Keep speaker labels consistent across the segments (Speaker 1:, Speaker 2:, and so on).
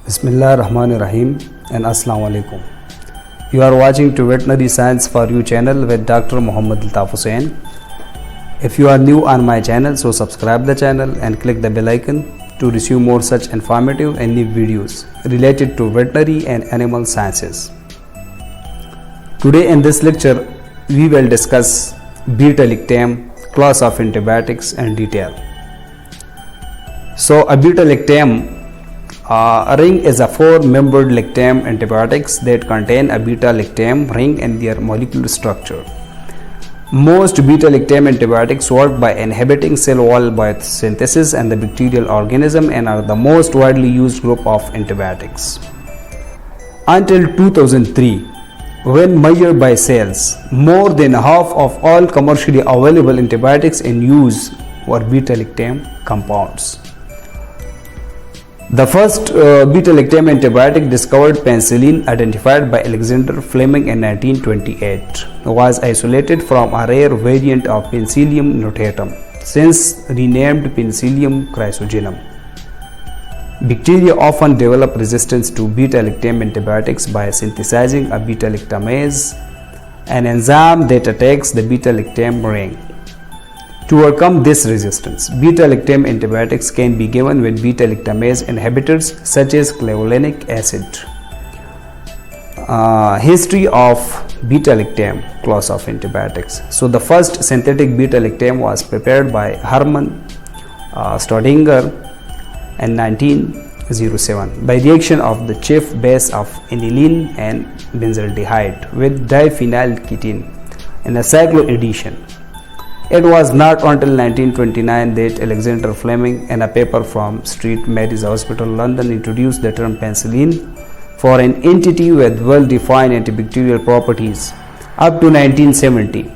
Speaker 1: Bismillah Rahman Rahim and Assalamu Alaikum. You are watching to Veterinary Science for You channel with Dr. Muhammad Altaf Hussain. If you are new on my channel, so subscribe the channel and click the bell icon to receive more such informative and new videos related to veterinary and animal sciences. Today in this lecture, we will discuss beta-lactam, class of antibiotics in detail. So a beta-lactam ring is a four-membered lactam antibiotics that contain a beta-lactam ring in their molecular structure. Most beta-lactam antibiotics work by inhibiting cell wall biosynthesis and the bacterial organism and are the most widely used group of antibiotics. Until 2003, when measured by sales, more than half of all commercially available antibiotics in use were beta-lactam compounds. The first beta-lactam antibiotic discovered, penicillin, identified by Alexander Fleming in 1928, was isolated from a rare variant of Penicillium notatum, since renamed Penicillium chrysogenum. Bacteria often develop resistance to beta-lactam antibiotics by synthesizing a beta-lactamase, an enzyme that attacks the beta-lactam ring. To overcome this resistance, beta-lactam antibiotics can be given with beta-lactamase inhibitors such as clavulanic acid. History of beta-lactam class of antibiotics. So the first synthetic beta-lactam was prepared by Hermann Staudinger in 1907 by reaction of the chief base of aniline and benzaldehyde with diphenylketene in a cycloaddition. It was not until 1929 that Alexander Fleming, in a paper from St. Mary's Hospital, London, introduced the term penicillin for an entity with well-defined antibacterial properties. Up to 1970,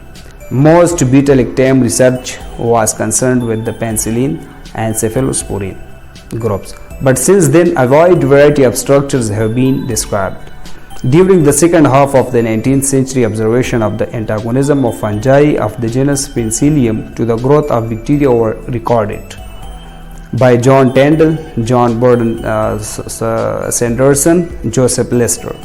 Speaker 1: most beta-lactam research was concerned with the penicillin and cephalosporin groups, but since then a wide variety of structures have been described. During the second half of the 19th century, observation of the antagonism of fungi of the genus Penicillium to the growth of bacteria were recorded by John Tyndall, John Burden Sanderson, Joseph Lister.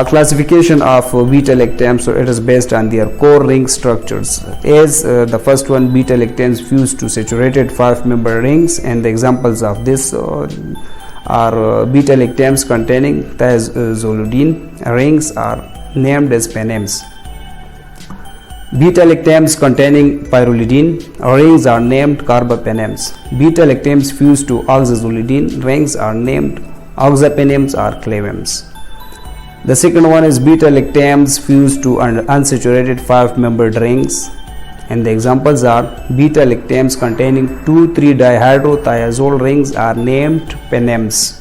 Speaker 1: Classification of beta-lactam, so it is based on their core ring structures. As the first one, beta-lactams fuse to saturated 5-member rings, and the examples of this are beta-lactams containing thiazolidine rings are named as penems. Beta-lactams containing pyrrolidine rings are named carbapenems. Beta-lactams fused to oxazolidine rings are named oxapenems or clavems. The second one is beta-lactams fused to unsaturated 5-membered rings, and the examples are beta-lactams containing 2,3-dihydrothiazole rings are named penems.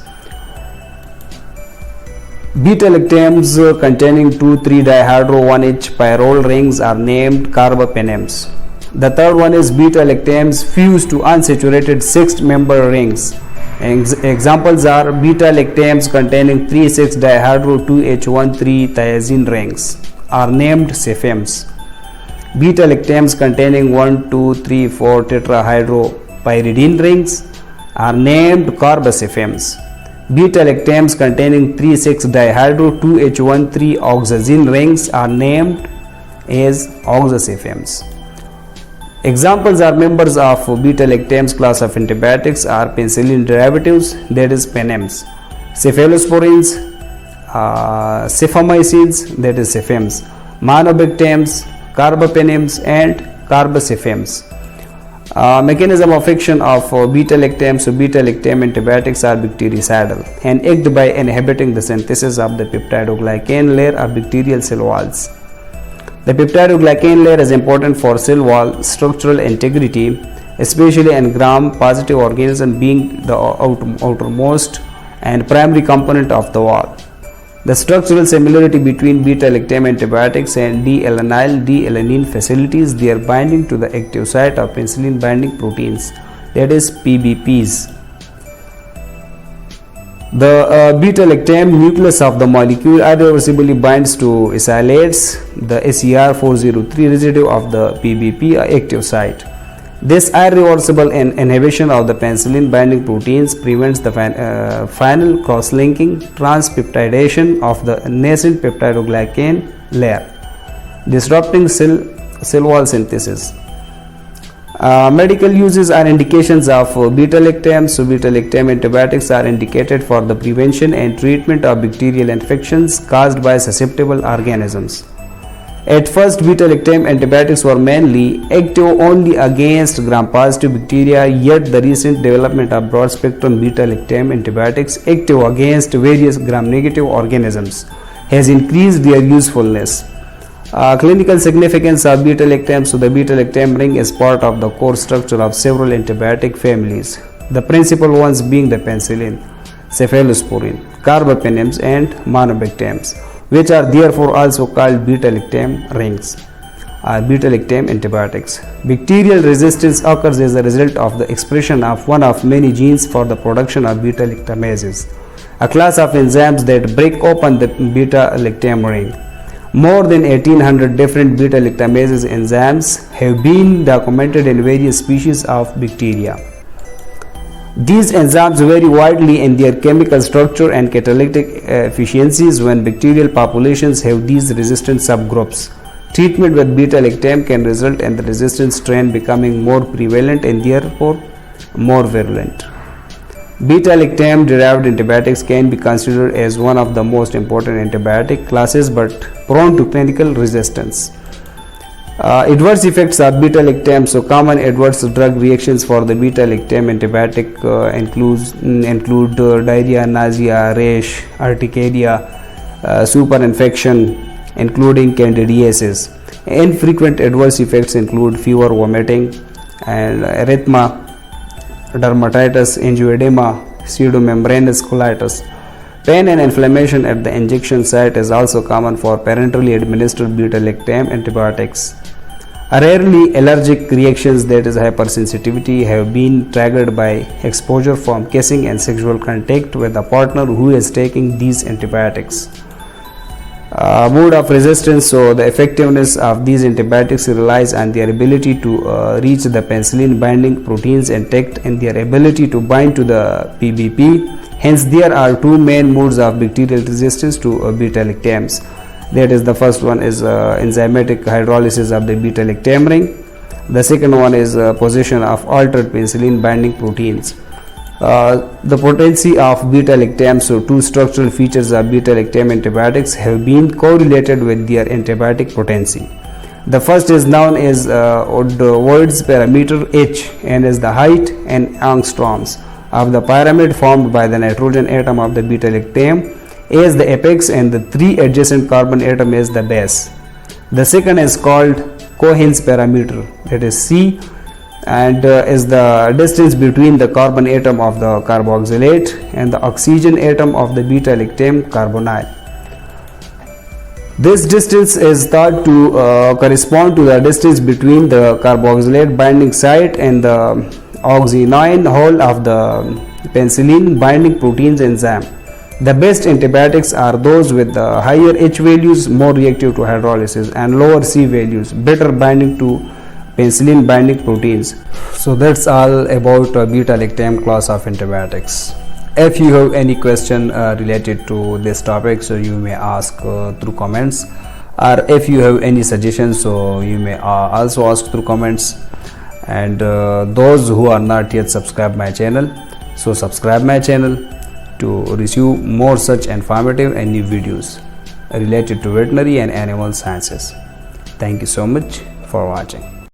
Speaker 1: Beta-lactams containing 2,3-dihydro-1H pyrrole rings are named carbapenems. The third one is beta-lactams fused to unsaturated 6-member rings. Examples are beta-lactams containing 3,6-dihydro-2H13-thiazine rings are named cefems. Beta-lactams containing 1,2,3,4 tetrahydropyridine rings are named carbacefems. Beta-lactams containing 3,6-dihydro-2H13-oxazine rings are named as oxacefems. Examples are members of beta-lactams class of antibiotics are penicillin derivatives, that is penems, cephalosporins, cefamycids, that is cefems, manobactams, carbapenems and carbacefems. Mechanism of action of beta-lactams. So beta-lactam antibiotics are bactericidal and act by inhibiting the synthesis of the peptidoglycan layer of bacterial cell walls. The peptidoglycan layer is important for cell wall structural integrity, especially in gram-positive organism being the outermost and primary component of the wall. The structural similarity between beta-lactam antibiotics and D-alanine facilities their binding to the active site of penicillin binding proteins, that is PBPs. The beta-lactam nucleus of the molecule irreversibly binds to acylates, the ACR403 residue of the PBP active site. This irreversible inhibition of the penicillin binding proteins prevents the final cross-linking transpeptidation of the nascent peptidoglycan layer, disrupting cell wall synthesis. Medical uses are indications of beta-lactam. So beta-lactam antibiotics are indicated for the prevention and treatment of bacterial infections caused by susceptible organisms. At first, beta-lactam antibiotics were mainly active only against gram-positive bacteria, yet the recent development of broad-spectrum beta-lactam antibiotics active against various gram-negative organisms has increased their usefulness. Clinical significance of beta-lactam. So the beta-lactam ring is part of the core structure of several antibiotic families, the principal ones being the penicillin, cephalosporin, carbapenems and monobactams, which are therefore also called beta-lactam rings. Beta-lactam antibiotics. Bacterial resistance occurs as a result of the expression of one of many genes for the production of beta-lactamases, a class of enzymes that break open the beta-lactam ring. More than 1800 different beta-lactamase enzymes have been documented in various species of bacteria. These enzymes vary widely in their chemical structure and catalytic efficiencies. When bacterial populations have these resistant subgroups, treatment with beta-lactam can result in the resistant strain becoming more prevalent and therefore more virulent. Beta-lactam derived antibiotics can be considered as one of the most important antibiotic classes, but prone to clinical resistance. Adverse effects of beta-lactam. So common adverse drug reactions for the beta-lactam antibiotic include diarrhea, nausea, rash, urticaria, superinfection including candidiasis. Infrequent adverse effects include fever, vomiting and erythema, dermatitis, angioedema, pseudomembranous colitis. Pain and inflammation at the injection site is also common for parenterally administered beta-lactam antibiotics. Rarely allergic reactions, that is hypersensitivity, have been triggered by exposure from kissing and sexual contact with a partner who is taking these antibiotics. Mode of resistance. So the effectiveness of these antibiotics relies on their ability to reach the penicillin binding proteins intact and their ability to bind to the PBP. Hence there are two main modes of bacterial resistance to beta-lactams. That is, the first one is enzymatic hydrolysis of the beta-lactam ring. The second one is possession of altered penicillin binding proteins. The potency of beta-lactam. So two structural features of beta-lactam antibiotics have been correlated with their antibiotic potency. The first is known as Woodward's parameter H, and is the height in angstroms of the pyramid formed by the nitrogen atom of the beta-lactam as the apex and the three adjacent carbon atom as the base. The second is called Cohen's parameter, that is C, and is the distance between the carbon atom of the carboxylate and the oxygen atom of the beta-lactam carbonyl. This distance is thought to correspond to the distance between the carboxylate binding site and the oxynoid hole of the penicillin binding proteins enzyme. The best antibiotics are those with the higher H values, more reactive to hydrolysis, and lower C values, better binding to penicillin binding proteins. So that's all about beta-lactam class of antibiotics. If you have any question related to this topic, so you may ask through comments, or if you have any suggestions, so you may also ask through comments. And those who are not yet subscribed my channel, so subscribe my channel to receive more such informative and new videos related to veterinary and animal sciences. Thank you so much for watching.